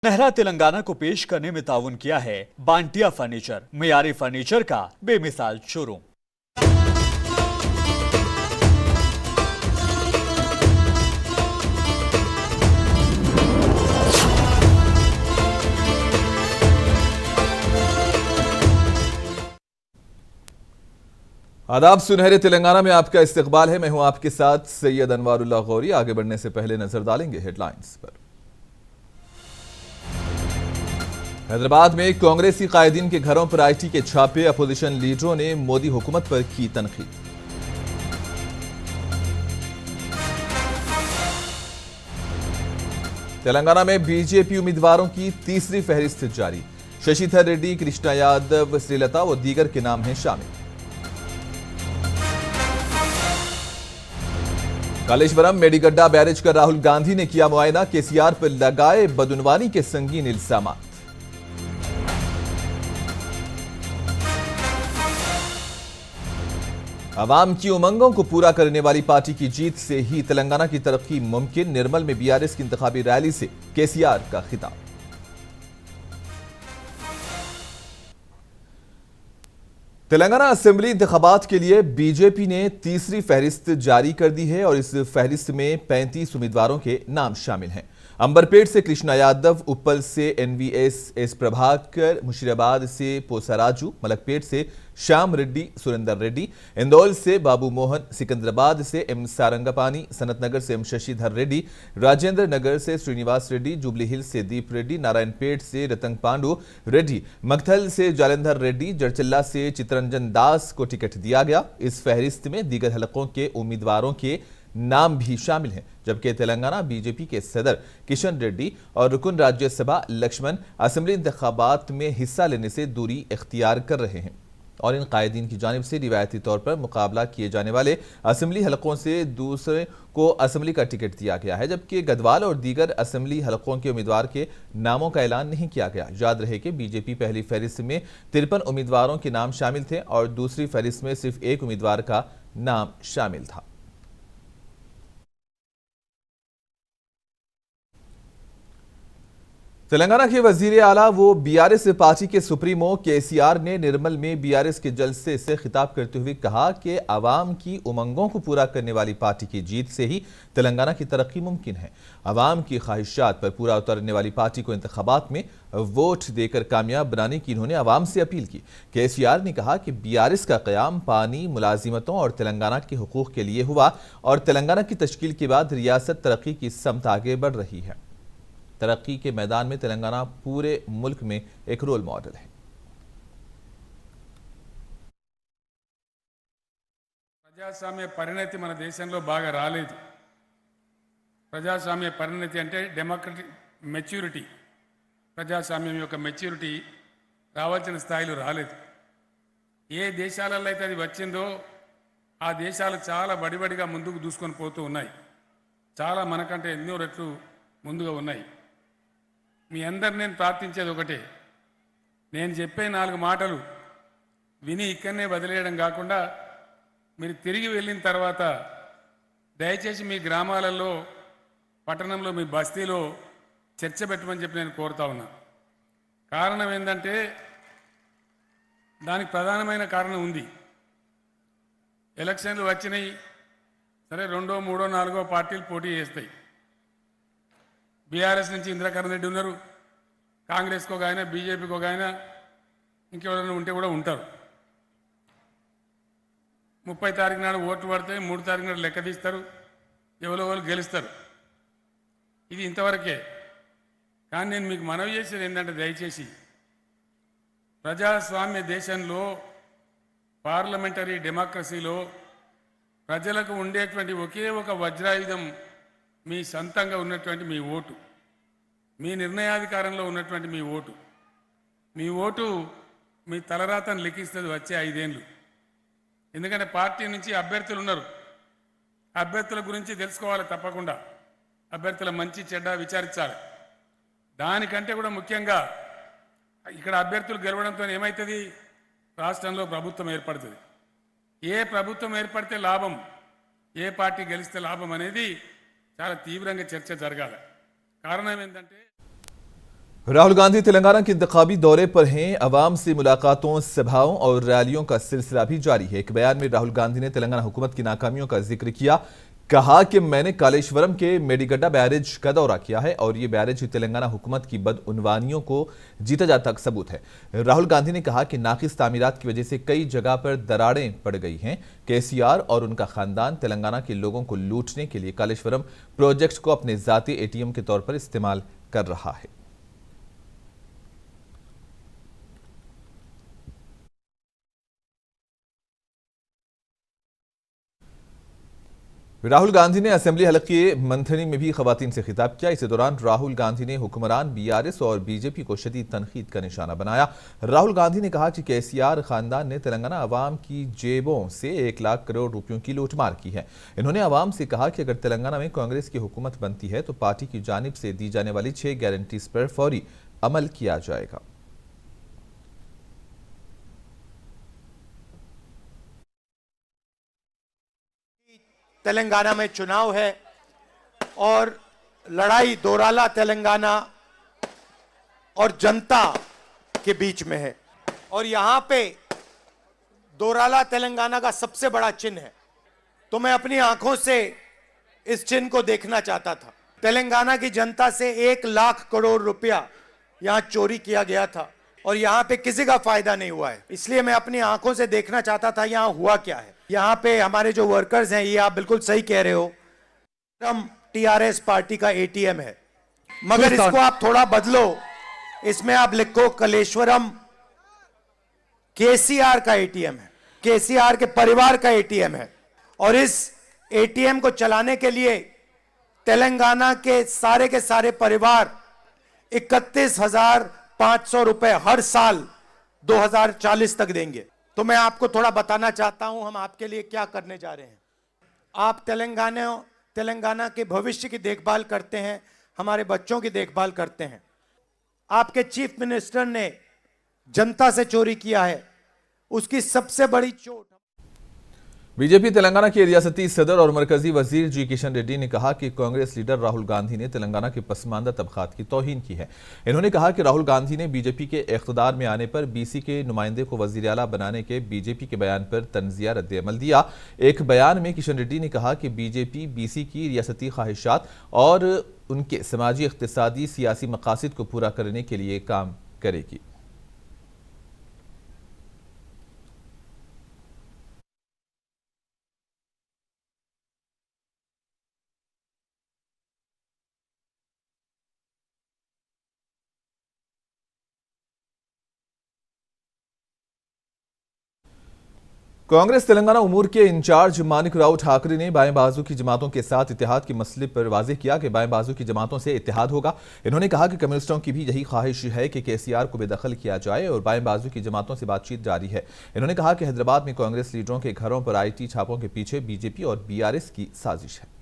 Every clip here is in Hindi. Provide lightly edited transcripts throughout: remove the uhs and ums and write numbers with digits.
नेहरा तेलंगाना को पेश करने में ताउन किया है बांटिया फर्नीचर, मियारी फर्नीचर का बेमिसाल शोरूम। आदाब, सुनहरे तेलंगाना में आपका इस्तकबाल है। मैं हूं आपके साथ सैयद अनवारुल्लाह गौरी। आगे बढ़ने से पहले नजर डालेंगे हेडलाइंस पर। हैदराबाद में कांग्रेसी कायदीन के घरों पर आईटी के छापे, अपोजिशन लीडरों ने मोदी हुकूमत पर की तनकीद। तेलंगाना में बीजेपी उम्मीदवारों की तीसरी फहरिस्त जारी। शशिधर रेड्डी, कृष्णा यादव, श्रीलता व दीगर के नाम हैं शामिल। कालेश्वरम मेडीगड्डा बैरेज का राहुल गांधी ने किया मुआयना, केसीआर पर लगाए बदउनवानी के संगीन इल्जाम। अवाम की उमंगों को पूरा करने वाली पार्टी की जीत से ही तेलंगाना की तरक्की मुमकिन। निर्मल में बीआरएस की इंतखाबी रैली से केसीआर का खिताब। तेलंगाना असेंबली इंतखाबात के लिए बीजेपी ने तीसरी फहरिस्त जारी कर दी है और इस फहरिस्त में 35 उम्मीदवारों के नाम शामिल हैं। अंबरपेट से कृष्णा यादव, उप्पल से एनवीएस प्रभाकर, मुशीराबाद से पोसाराजू, मलकपेट से श्याम रेड्डी, सुरेंदर रेड्डी, इंदौल से बाबू मोहन, सिकंदराबाद से एम सारंगपानी, सनतनगर से एम शशिधर रेड्डी, राजेंद्र नगर से श्रीनिवास रेड्डी, जुबली हिल्स से दीप रेड्डी, नारायणपेट से रतंग पांडु रेड्डी, मगथल से जालंधर रेड्डी, जड़चल्ला से चितरंजन दास को टिकट दिया गया। इस फहरिस्त में दीगर हलकों के उम्मीदवारों के नाम भी शामिल हैं, जबकि तेलंगाना बीजेपी के सदर किशन रेड्डी और रुकन राज्यसभा लक्ष्मण असेंबली इंतखाबात में हिस्सा लेने से दूरी इख्तियार कर रहे हैं और इन कायदीन की जानिब से रिवायती तौर पर मुकाबला किए जाने वाले असेंबली हलकों से दूसरे को असेंबली का टिकट दिया गया है, जबकि गदवाल और दीगर असेंबली हलकों के उम्मीदवार के नामों का ऐलान नहीं किया गया। याद रहे कि बीजेपी पहली फहरिस्त में 53 उम्मीदवारों के नाम शामिल थे और दूसरी फहरिस्त में सिर्फ एक उम्मीदवार का नाम शामिल था। तेलंगाना के वजीर आला वो बीआरएस पार्टी के सुप्रीमो केसीआर ने निर्मल में बीआरएस के जलसे से खिताब करते हुए कहा कि आवाम की उमंगों को पूरा करने वाली पार्टी की जीत से ही तेलंगाना की तरक्की मुमकिन है। आवाम की ख्वाहिशात पर पूरा उतरने वाली पार्टी को इंतखाबात में वोट देकर कामयाब बनाने की इन्होंने आवाम से अपील की। केसीआर ने कहा कि बीआरएस का क़याम पानी, मुलाजिमतों और तेलंगाना के हुकूक के लिए हुआ और तेलंगाना की तश्कील के बाद रियासत तरक्की की समत आगे बढ़ रही है। तरक्की के मैदान में तेलंगाना पूरे मुल्क में एक रोल मॉडल है। ప్రజాస్వామ్య పరిణతి మన దేశంలో బాగా రాలేదు. ప్రజాస్వామ్య పరిణతి అంటే డెమోక్రటిక్ మెచ్యూరిటీ, ప్రజాస్వామ్యం యొక్క మెచ్యూరిటీ రావాల్సిన స్థాయిలో రాలేదు. ఏ దేశాలలో అయితే అది వచ్చిందో ఆ దేశాలు చాలా బడిబడిగా ముందుకు దూసుకొని పోతూ ఉన్నాయి. చాలా మనకంటే ఎన్నో రెట్లు ముందుగా ఉన్నాయి. మీ అందరు నేను ప్రార్థించేది ఒకటే, నేను చెప్పే 4 మాటలు విని ఇక్కడనే వదిలేయడం కాకుండా మీరు తిరిగి వెళ్ళిన తర్వాత దయచేసి మీ గ్రామాలలో, పట్టణంలో, మీ బస్తీలో చర్చ పెట్టమని చెప్పి నేను కోరుతా ఉన్నా. కారణం ఏంటంటే దానికి ప్రధానమైన కారణం ఉంది. ఎలక్షన్లు వచ్చినాయి, సరే 2, 3, 4 పార్టీలు పోటీ చేస్తాయి. బీఆర్ఎస్ నుంచి ఇంద్రకరణ్ రెడ్డి ఉన్నారు, కాంగ్రెస్కి ఒక ఆయన, బీజేపీకి ఒక ఆయన, ఇంకెవరైనా ఉంటే కూడా ఉంటారు. 30 తారీఖు నాడు ఓట్లు పడితే 3 తారీఖు నాడు లెక్క తీస్తారు, ఎవరు గెలుస్తారు. ఇది ఇంతవరకే. కానీ నేను మీకు మనవి చేసేది ఏంటంటే, దయచేసి ప్రజాస్వామ్య దేశంలో, పార్లమెంటరీ డెమోక్రసీలో ప్రజలకు ఉండేటువంటి ఒకే ఒక వజ్రాయుధం మీ సొంతంగా ఉన్నటువంటి మీ ఓటు, మీ నిర్ణయాధికారంలో ఉన్నటువంటి మీ ఓటు. మీ ఓటు మీ తలరాతను లిఖిస్తుంది వచ్చే 5 ఏళ్ళు. ఎందుకంటే పార్టీ నుంచి అభ్యర్థులు ఉన్నారు, అభ్యర్థుల గురించి తెలుసుకోవాలి, తప్పకుండా అభ్యర్థుల మంచి చెడ్డ విచారించాలి. దానికంటే కూడా ముఖ్యంగా ఇక్కడ అభ్యర్థులు గెలవడంతో ఏమవుతుంది, రాష్ట్రంలో ప్రభుత్వం ఏర్పడుతుంది. ఏ ప్రభుత్వం ఏర్పడితే లాభం, ఏ పార్టీ గెలిస్తే లాభం అనేది చాలా తీవ్రంగా చర్చ జరగాలి. కారణం ఏంటంటే राहुल गांधी तेलंगाना के इंतखाबी दौरे पर हैं। अवाम से मुलाकातों, सभाओं और रैलियों का सिलसिला भी जारी है। एक बयान में राहुल गांधी ने तेलंगाना हुकूमत की नाकामियों का जिक्र किया। कहा कि मैंने कालेश्वरम के मेडिगड्डा बैरेज का दौरा किया है और ये बैरेज तेलंगाना हुकूमत की बदउनवानियों को जीता जाता सबूत है। राहुल गांधी ने कहा कि नाकिस तामीरात की वजह से कई जगह पर दरारें पड़ गई हैं। केसीआर और उनका खानदान तेलंगाना के लोगों को लूटने के लिए कालेश्वरम प्रोजेक्ट को अपने जाती एटीएम के तौर पर इस्तेमाल कर रहा है। राहुल गांधी ने असेंबली हलके मंथनी में भी खवातीन से खिताब किया। इसी दौरान राहुल गांधी ने हुक्मरान बीआरएस और बीजेपी को शदीद तनकीद का निशाना बनाया। राहुल गांधी ने कहा कि केसीआर खानदान ने तेलंगाना अवाम की जेबों से 1 लाख करोड़ रुपयों की लूटमार की है। इन्होंने अवाम से कहा कि अगर तेलंगाना में कांग्रेस की हुकूमत बनती है तो पार्टी की जानिब से दी जाने वाली 6 गारंटीज पर फौरी अमल किया जाएगा। तेलंगाना में चुनाव है और लड़ाई दोराला तेलंगाना और जनता के बीच में है और यहां पे दोराला तेलंगाना का सबसे बड़ा चिन्ह है। तो मैं अपनी आंखों से इस चिन्ह को देखना चाहता था। तेलंगाना की जनता से 1 लाख करोड़ रुपया यहां चोरी किया गया था और यहां पे किसी का फायदा नहीं हुआ है। इसलिए मैं अपनी आंखों से देखना चाहता था यहां हुआ क्या है। यहाँ पे हमारे जो वर्कर्स हैं, ये आप बिल्कुल सही कह रहे हो, हम टीआरएस पार्टी का एटीएम है, मगर इसको आप थोड़ा बदलो। इसमें आप लिखो कलेश्वरम केसीआर का एटीएम है, केसीआर के परिवार का एटीएम है। और इस एटीएम को चलाने के लिए तेलंगाना के सारे परिवार 31,500 रुपए हर साल 2040 तक देंगे। तो मैं आपको थोड़ा बताना चाहता हूं हम आपके लिए क्या करने जा रहे हैं। आप तेलंगाना के भविष्य की देखभाल करते हैं, हमारे बच्चों की देखभाल करते हैं। आपके चीफ मिनिस्टर ने जनता से चोरी किया है, उसकी सबसे बड़ी चोट। बीजेपी तेलंगाना के रियासती सदर और मरकजी वजीर जी किशन रेड्डी ने कहा कि कांग्रेस लीडर राहुल गांधी ने तेलंगाना के पसमानदा तबकात की तौहीन की है। इन्होंने कहा कि राहुल गांधी ने बीजेपी के इख्तिदार में आने पर बीसी के नुमाइंदे को वजीर आला बनाने के बीजेपी के बयान पर तंजिया रद्द-ए-अमल दिया। एक बयान में किशन रेड्डी ने कहा कि बीजेपी बीसी की रियासती ख्वाहिशात और उनके समाजी, इख्तिसादी, सियासी मकासद को पूरा करने के लिए काम करेगी। कांग्रेस तेलंगाना उमूर के इंचार्ज मानिक राव ठाकरे ने बाएं बाजू की जमातों के साथ इत्तेहाद के मसले पर वाज़ेह किया कि बाएं बाजू की जमातों से इत्तेहाद होगा। इन्होंने कहा कि कम्युनिस्टों की भी यही ख्वाहिश है कि केसीआर को बेदखल किया जाए और बाएं बाजू की जमातों से बातचीत जारी है। इन्होंने कहा कि हैदराबाद में कांग्रेस लीडरों के घरों पर IT छापों के पीछे बीजेपी और BRS की साजिश है।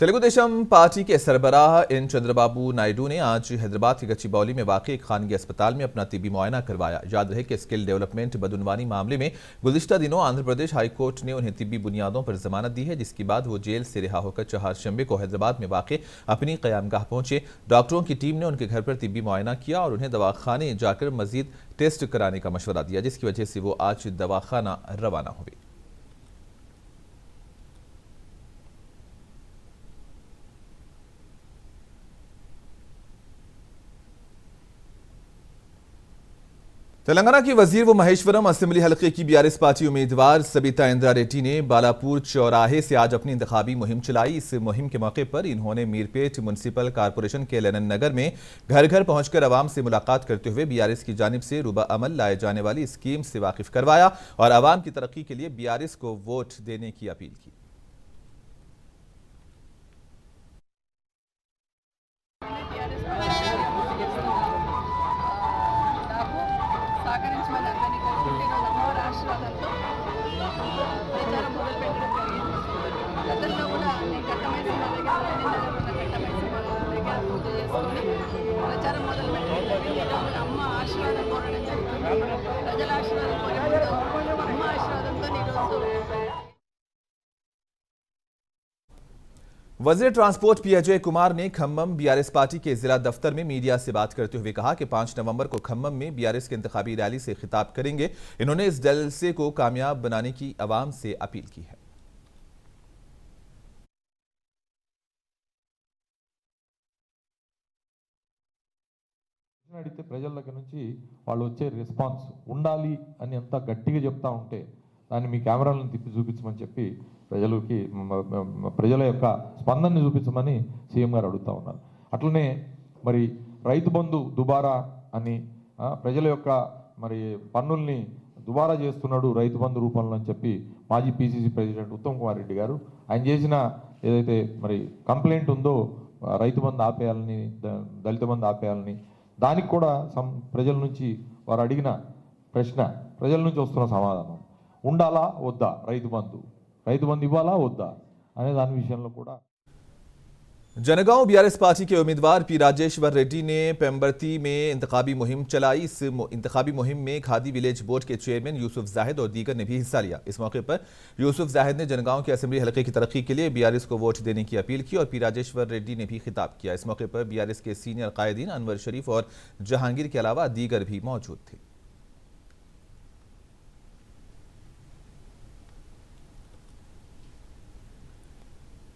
तेलुगुदेशम पार्टी के सरबराह एन चंद्रबाबू नायडू ने आज हैदराबाद के गच्चीबौली में वाक़ एक खानगी अस्पताल में अपना तिब्बी मुआयना करवाया। याद रहे कि स्किल डेवलपमेंट बदउनवानी मामले में गुज़िश्ता दिनों आंध्र प्रदेश हाई कोर्ट ने उन्हें तिब्बी बुनियादों पर जमानत दी है, जिसके बाद वो जेल से रिहा होकर चहारशंबे को हैदराबाद में वाक़ अपनी क़यामगाह पहुंचे। डॉक्टरों की टीम ने उनके घर पर तिब्बी मुआयना किया और उन्हें दवाखाने जाकर मजीद टेस्ट कराने का मशवरा दिया, जिसकी वजह से वो आज दवाखाना रवाना हुए। तेलंगाना की वजीर व महेश्वरम असेंबली हलके की BRS पार्टी उम्मीदवार सबिता इंद्रा रेड्डी ने बालापुर चौराहे से आज अपनी इंतखाबी मुहिम चलाई। इस मुहिम के मौके पर इन्होंने मीरपेट म्युनिसिपल कॉरपोरेशन के लेनन नगर में घर घर पहुंचकर आवाम से मुलाकात करते हुए BRS की जानिब से रुबा अमल लाए जाने वाली स्कीम से वाकिफ करवाया और आवाम की तरक्की के लिए BRS को वोट देने की अपील की। సహకరించమని అందరినీ కోరుకుంటే అమ్మవారి ఆశీర్వాదంతో ప్రచారం మొదలుపెట్టడం జరిగింది. గతంలో కూడా నేను కట్టమైసమ్మ దగ్గర పూజ చేసుకొని ప్రచారం మొదలుపెట్టారు. ఈరోజు అమ్మ ఆశీర్వాదం కోరడం జరుగుతుంది. ప్రజల ఆశీర్వాదం కోరే అమ్మ ఆశీర్వాదంతో ఈరోజు वजीर ट्रांसपोर्ट पी अजय कुमार ने खम्मम बीआरएस पार्टी के जिला दफ्तर में मीडिया से बात करते हुए कहा कि 5 नवंबर को खम्मम में बीआरएस के इंतखाबी रैली से खिताब करेंगे। इन्होंने इस जलसे को कामयाब बनाने की आवाम से अपील की है। అడిగితే ప్రజల దగ్గర నుంచి వాళ్ళు వచ్చే రెస్పాన్స్ ఉండాలి అని ఎంత గట్టిగా చెప్తా ఉంటే దాన్ని మీ కెమెరాలను తిప్పి చూపించమని చెప్పి ప్రజల యొక్క స్పందనని చూపించమని సీఎం గారు అడుగుతా ఉన్నారు. అట్లనే మరి రైతు బంధు దుబారా అని ప్రజల యొక్క మరి పన్నుల్ని దుబారా చేస్తున్నాడు రైతు బంధు రూపంలో అని చెప్పి మాజీ పీసీసీ ప్రెసిడెంట్ ఉత్తమ్ కుమార్ రెడ్డి గారు ఆయన చేసిన ఏదైతే మరి కంప్లైంట్ ఉందో రైతు బంధు ఆపేయాలని, దళిత బంధు ఆపేయాలని, దానికి కూడా ప్రజల నుంచి వారు అడిగిన ప్రశ్న, ప్రజల నుంచి వస్తున్న సమాధానం ఉండాలా వద్దా, రైతు బంధు ఇవ్వాలా వద్దా అనే దాని విషయంలో కూడా जनगांव बीआरएस पार्टी के उम्मीदवार पी राजेश्वर रेड्डी ने पेम्बर्ती में इंतखाबी मुहिम चलाई। इस इंतखाबी मुहिम में खादी विलेज बोर्ड के चेयरमैन यूसुफ जाहिद और दीगर ने भी हिस्सा लिया। इस मौके पर यूसुफ जाहिद ने जनगांव के असेंबली हलके की तरक्की के लिए बीआरएस को वोट देने की अपील की और पी राजेश्वर रेड्डी ने भी खिताब किया। इस मौके पर बीआरएस के सीनियर कायदीन अनवर शरीफ और जहांगीर के अलावा दीगर भी मौजूद थे।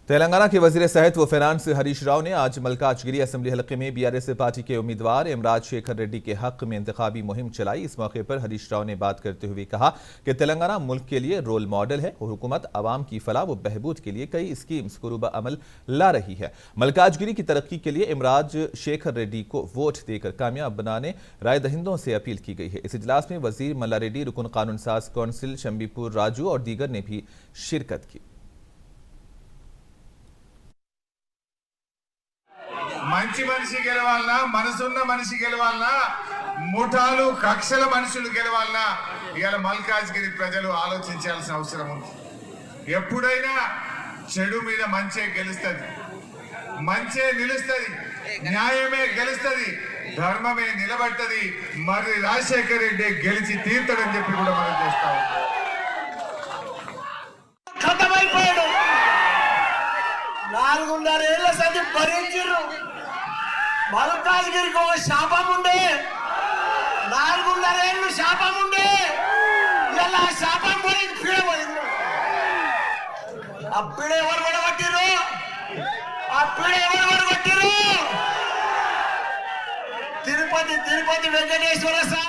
तेलंगाना के वजीर सेहत व फाइनेंस हरीश राव ने आज मल्काजगिरी असेंबली हलके में बीआरएस पार्टी के उम्मीदवार इमराज शेखर रेड्डी के हक में इंतखाबी मुहिम चलाई। इस मौके पर हरीश राव ने बात करते हुए कहा कि तेलंगाना मुल्क के लिए रोल मॉडल है और हुकूमत आवाम की फलाह व बहबूद के लिए कई स्कीम्स कुरूबा अमल ला रही है। मल्काजगिरी की तरक्की के लिए इमराज शेखर रेड्डी को वोट देकर कामयाब बनाने राय दहिंदों से अपील की गई है। इस इजलास में वजीर मल्ला रेड्डी, रुकन कानून साज कौंसिल शंबीपुर राजू और दीगर ने भी शिरकत की। మంచి మనిషి గెలవాలనా, మనసున్న మనిషి గెలవాలనా, ముఠాలు కక్షల మనుషులు గెలవాలనా, ఇవాళ మల్కాజ్గిరి ప్రజలు ఆలోచించాల్సిన అవసరం ఉంది. ఎప్పుడైనా చెడు మీద మంచే గెలుస్తుంది, మంచే నిలుస్తుంది, న్యాయమే గెలుస్తుంది, ధర్మమే నిలబడుతుంది. మరి రాజశేఖర్ రెడ్డి గెలిచి తీర్తడని చెప్పి కూడా మనం చేస్తా ఉన్నాం. ఖతమైపోయాడు. 4.5 ఏళ్ల సంది భరించారు. మల్కాజ్గిరికి ఒక శాపం ఉండే, 4.5 ఏళ్ళు శాపం ఉండే, ఇలా శాపం పోయింది, పీడ పోయింది. ఆ పీడ ఎవరు పడగొట్టిరు? ఆ పీడ ఎవరు పడగొట్టిరు? తిరుపతి వెంకటేశ్వర స్వామి।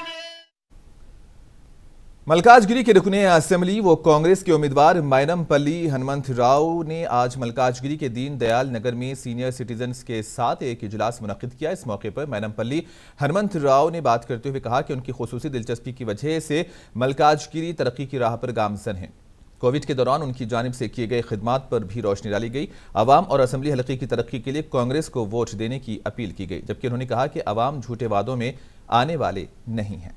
मल्काजगिरी के रुकने असेंबली व कांग्रेस के उम्मीदवार मैनमपल्ली हनुमंत राव ने आज मल्काजगिरी के दीन दयाल नगर में सीनियर सिटीजन्स के साथ एक इजलास मुनक्किद किया। इस मौके पर मैनमपल्ली हनुमंत राव ने बात करते हुए कहा कि उनकी खुसूसी दिलचस्पी की वजह से मल्काजगिरी तरक्की की राह पर गामजन है। कोविड के दौरान उनकी जानिब से किए गए खिदमात पर भी रोशनी डाली गई। आवाम और असेंबली हलके की तरक्की के लिए कांग्रेस को वोट देने की अपील की गई, जबकि उन्होंने कहा कि आवाम झूठे वादों में आने वाले नहीं हैं।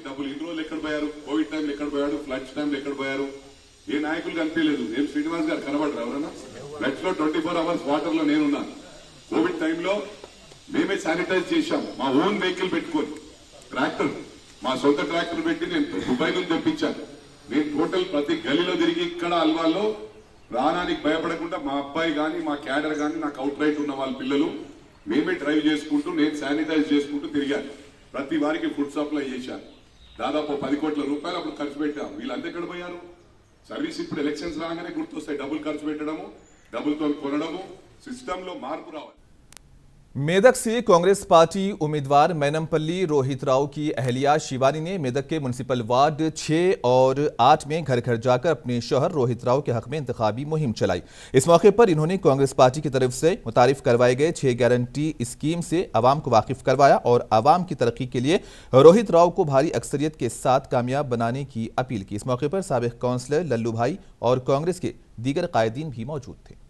డబ్బులు ఇన్ని రోజులు ఎక్కడ పోయారు, కోవిడ్ టైంలో ఎక్కడ పోయాడు, ఫ్లడ్స్ టైంలో ఎక్కడ పోయారు, ఏ నాయకులు కనిపించలేదు. ఏం శ్రీనివాస్ గారు కనబడరు ఎవరన్నా? ఫ్లడ్స్ లో 24 అవర్స్ వాటర్ లో నేనున్నాను. కోవిడ్ టైంలో మేమే శానిటైజ్ చేశాం, మా ఓన్ వెహికల్ పెట్టుకొని, ట్రాక్టర్, మా సొంత ట్రాక్టర్ పెట్టి నేను దుబాయ్ నుంచి తెప్పించాను. నేను టోటల్ ప్రతి గలీలో తిరిగి ఇక్కడ అల్వాల్లో ప్రాణానికి భయపడకుండా మా అబ్బాయి కానీ మా క్యాడర్ కానీ నాకు అవుట్ రైట్ ఉన్న వాళ్ళ పిల్లలు మేమే డ్రైవ్ చేసుకుంటూ నేను శానిటైజ్ చేసుకుంటూ తిరిగాను. ప్రతి వారికి ఫుడ్ సప్లై చేశాను. దాదాపు 10 కోట్ల రూపాయలు అప్పుడు ఖర్చు పెట్టాం. వీళ్ళంతా ఎక్కడ పోయారు? సర్వీస్ ఇప్పుడు ఎలక్షన్స్ రాగానే గుర్తొస్తాయి. డబ్బులు ఖర్చు పెట్టడము, డబ్బులతో కొనడము, సిస్టమ్ లో మార్పు రావాలి। मेदक से कांग्रेस पार्टी उम्मीदवार मैनमपल्ली रोहित राव की अहलिया शिवानी ने मेदक के म्युनिसिपल वार्ड 6 और 8 में घर घर जाकर अपने शौहर रोहित राव के हक में इंतखाबी मुहिम चलाई। इस मौके पर इन्होंने कांग्रेस पार्टी की तरफ से मुतारिफ करवाए गए 6 गारंटी स्कीम से आवाम को वाकिफ करवाया और आवाम की तरक्की के लिए रोहित राव को भारी अक्सरियत के साथ कामयाब बनाने की अपील की। इस मौके पर साबिक काउंसलर लल्लू भाई और कांग्रेस के दीगर कायदीन भी मौजूद थे।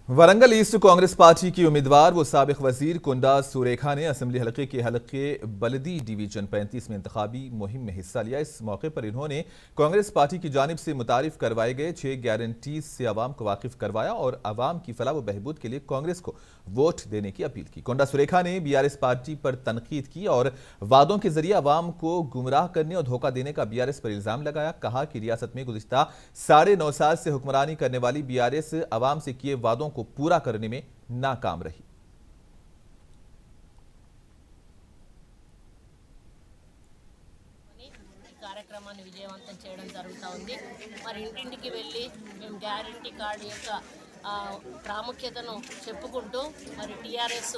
वरंगल ईस्ट कांग्रेस पार्टी की उम्मीदवार व साबिक वजीर कुंडा सुरेखा ने असेंबली हलके के बलदी डिवीजन 35 में इंतखाबी मुहिम में हिस्सा लिया। इस मौके पर इन्होंने कांग्रेस पार्टी की जानिब से मुतारिफ करवाए गए 6 गारंटीज से आवाम को वाकिफ करवाया और आवाम की फलाह व बहबूद के लिए कांग्रेस को वोट देने की अपील की। कुंडा सुरेखा ने बीआरएस पार्टी पर तनकीद की और वादों के जरिए आवाम को गुमराह करने और धोखा देने का बीआरएस पर इल्जाम लगाया। कहा कि रियासत में गुज़िश्ता 9.5 साल से हुक्मरानी करने वाली बीआरएस आवाम से किए वादों को पूरा करने में नाकाम रही। కార్యక్రమాన్ని విజయవంతం చేయడం జరుగుతూ ఉంది। మరి ఇంటింటికి వెళ్ళి మేము గ్యారంటీ కార్డు యొక్క ప్రాముఖ్యతను చెప్పుకుంటూ మరి టీఆర్ఎస్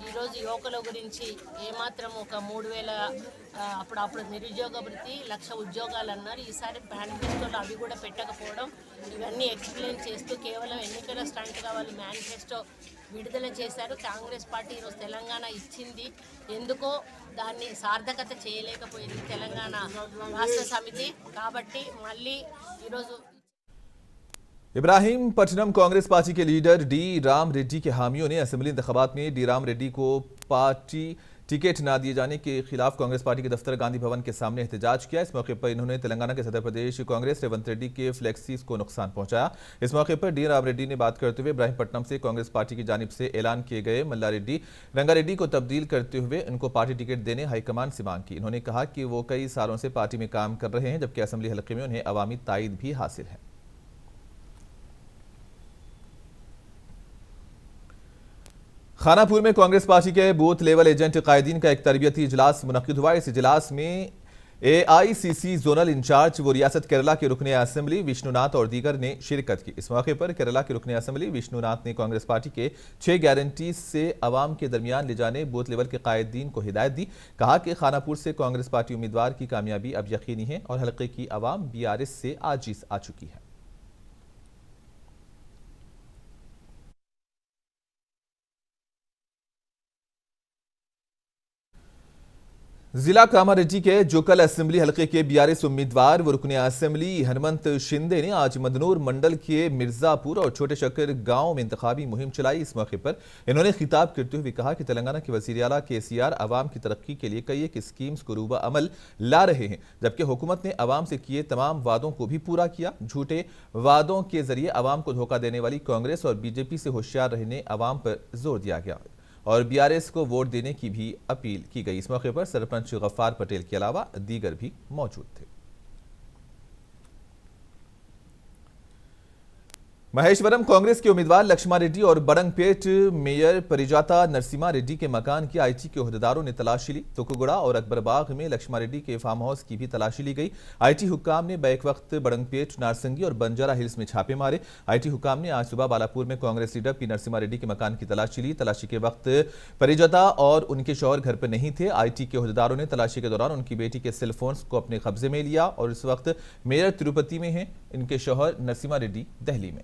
ఈరోజు యువకుల గురించి ఏమాత్రం ఒక 3000 అప్పుడు నిరుద్యోగ భృతి 1,00,000 ఉద్యోగాలు అన్నారు। ఈసారి మేనిఫెస్టోలో అవి కూడా పెట్టకపోవడం ఇవన్నీ ఎక్స్ప్లెయిన్ చేస్తూ కేవలం ఎన్నికల స్టంట్గా వాళ్ళు మేనిఫెస్టో విడుదల చేశారు। కాంగ్రెస్ పార్టీ ఈరోజు తెలంగాణ ఇచ్చింది, ఎందుకో దాన్ని సార్థకత చేయలేకపోయింది తెలంగాణ రాష్ట్ర సమితి। కాబట్టి మళ్ళీ ఈరోజు इब्राहिमपट्टनम कांग्रेस पार्टी के लीडर डी राम रेड्डी के हामियों ने असेंबली इंतखाबात में डी राम रेड्डी को पार्टी टिकट न दिए जाने के खिलाफ कांग्रेस पार्टी के दफ्तर गांधी भवन के सामने एहतजाज किया। इस मौके पर इन्होंने तेलंगाना के सदर प्रदेश कांग्रेस रेवंत रेड्डी के फ्लेक्सीज को नुकसान पहुंचाया। इस मौके पर डी राम रेड्डी ने बात करते हुए इब्राहिमपट्टनम से कांग्रेस पार्टी की जानिब से ऐलान किए गए मल्ला रेड्डी रंगारेड्डी को तब्दील करते हुए उनको पार्टी टिकट देने हाईकमान से मांग की। इन्होंने कहा कि वो कई सालों से पार्टी में काम कर रहे हैं, जबकि असेंबली हलके में उन्हें अवामी तायद भी हासिल है। खानापुर में कांग्रेस पार्टी के बूथ लेवल एजेंट कायदीन का एक तरबियती इजलास मुनक्किद हुआ। इस इजलास में AICC जोनल इंचार्ज व रियासत केरला के रुकने असेंबली विष्णुनाथ और दीगर ने शिरकत की। इस मौके पर केरला के रुकने असेंबली विष्णुनाथ ने कांग्रेस पार्टी के 6 गारंटीज से आवाम के दरमियान ले जाने बूथ लेवल के कायदीन को हिदायत दी। कहा कि खानापुर से कांग्रेस पार्टी उम्मीदवार की कामयाबी अब यकीनी है और हल्के की आवाम BRS से आजिज आ चुकी है। जिला कामारेड्डी के जोकल असेंबली हलके के BRS उम्मीदवार व रुकने असेंबली हनुमंत शिंदे ने आज मदनूर मंडल के मिर्जापुर और छोटे शक्कर गांव में इंतखाबी मुहिम चलाई। इस मौके पर इन्होंने खिताब करते हुए कहा कि तेलंगाना के वजीर आला KCR आवाम की तरक्की के लिए कई एक स्कीम्स को रूबा अमल ला रहे हैं, जबकि हुकूमत ने आवाम से किए तमाम वादों को भी पूरा किया। झूठे वादों के जरिए आवाम को धोखा देने वाली कांग्रेस और BJP से होशियार रहने आवाम पर जोर दिया गया और BRS को वोट देने की भी अपील की गई। इस मौके पर सरपंच गफ्फार पटेल के अलावा दीगर भी मौजूद थे। महेश्वरम कांग्रेस के उम्मीदवार लक्ष्मा रेड्डी और बड़ंगपेट मेयर परिजाता नरसिम्हा रेड्डी के मकान की IT के ओहदेदारों ने तलाशी ली। तुकुगुड़ा और अकबरबाग में लक्ष्मा रेड्डी के फार्म हाउस की भी तलाशी ली गई। IT हुक्काम ने बैक वक्त बड़ंगपेट, नारसंगी और बंजारा हिल्स में छापे मारे। IT हुक्काम ने आज सुबह बालापुर में कांग्रेस लीडर P नरसिम्हा रेड्डी के मकान की तलाशी ली। तलाशी के वक्त परिजाता और उनके शौहर घर पर नहीं थे। IT के ओहदेदारों ने तलाशी के दौरान उनकी बेटी के सेलफोन्स को अपने कब्जे में लिया और इस वक्त मेयर तिरुपति में हैं, इनके शौहर नरसिम्हा रेड्डी दिल्ली में।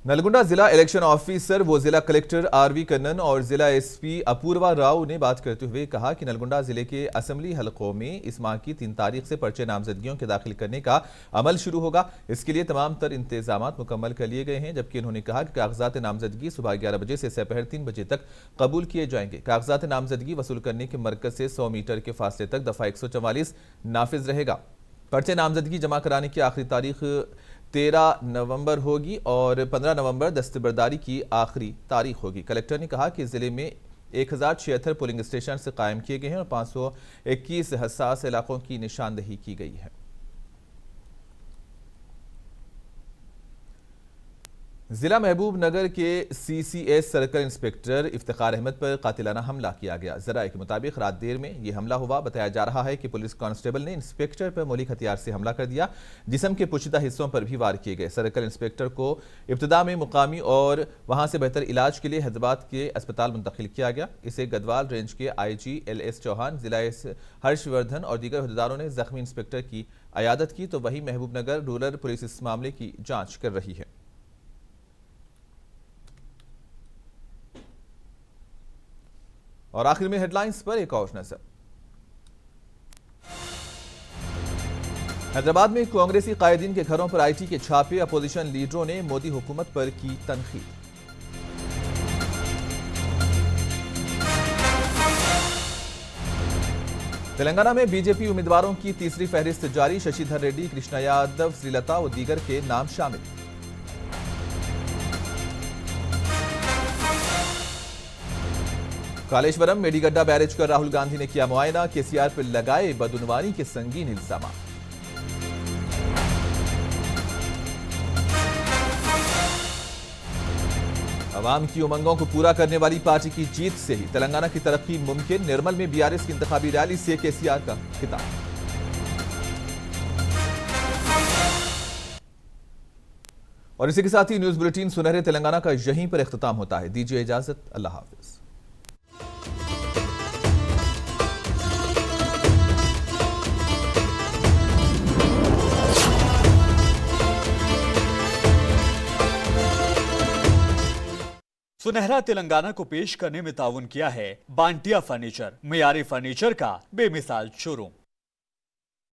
नलगुंडा जिला इलेक्शन ऑफिसर वो जिला कलेक्टर RV कन्नन और जिला SP अपूर्वा राव ने बात करते हुए कहा कि नलगुंडा जिले के असेंबली हलकों में इस माह की 3 तारीख से पर्चे नामजदगियों के दाखिल करने का अमल शुरू होगा। इसके लिए तमाम तर इंतजामात मुकम्मल कर लिए गए हैं, जबकि उन्होंने कहा कि कागजात नामजदगी सुबह 11 बजे से दोपहर 3 बजे तक कबूल किए जाएंगे। कागजात नामजदगी वसूल करने के मरकज से 100 मीटर के फासले तक दफा 144 नाफिज रहेगा। पर्चे नामजदगी जमा कराने की आखिरी तारीख 13 नवंबर होगी और 15 नवंबर दस्तबरदारी की आखिरी तारीख होगी। कलेक्टर ने कहा कि जिले में 1076 पोलिंग स्टेशन से कायम किए गए हैं और 521 हसास इलाकों की निशानदही की गई है। जिला महबूब नगर के CCS circle inspector Iftikhar Ahmed पर कातिलाना हमला किया गया। जराये के मुताबिक रात देर में यह हमला हुआ। बताया जा रहा है कि पुलिस कांस्टेबल ने इंस्पेक्टर पर मौलिक हथियार से हमला कर दिया। जिस्म के पोशीदा हिस्सों पर भी वार किए गए। सर्कल इंस्पेक्टर को इब्तदा में मुकामी और वहां से बेहतर इलाज के लिए हैदराबाद के अस्पताल मुंतकिल किया गया। इसे गदवाल रेंज के IG LS चौहान, जिला हर्षवर्धन और दीगर अहदेदारों ने जख्मी इंस्पेक्टर की अयादत की, तो वहीं महबूब नगर रूरल पुलिस इस मामले की जांच कर रही है। और आखिर में हेडलाइंस पर एक और नजर। हैदराबाद में कांग्रेसी कायदीन के घरों पर आईटी के छापे, अपोजिशन लीडरों ने मोदी हुकूमत पर की तनकीद। तेलंगाना में बीजेपी उम्मीदवारों की तीसरी फहरिस्त जारी, शशिधर रेड्डी, कृष्णा यादव, श्रीलता और दीगर के नाम शामिल। कालेश्वरम मेडीगड्डा बैरेज का राहुल गांधी ने किया मुआयना, केसीआर पर लगाए बदउनवानी के संगीन इल्जाम। अवाम की उमंगों को पूरा करने वाली पार्टी की जीत से ही तेलंगाना की तरक्की मुमकिन, निर्मल में बीआरएस की इंतखाबी रैली से केसीआर का खिताब। और इसी के साथ ही न्यूज बुलेटिन सुनहरे तेलंगाना का यहीं पर इख्तिताम होता है। दीजिए इजाजत, अल्लाह हाफिज। सुनहरा तेलंगाना को पेश करने में ताउन किया है बांटिया फर्नीचर, मियारी फर्नीचर का बेमिसाल शोरूम।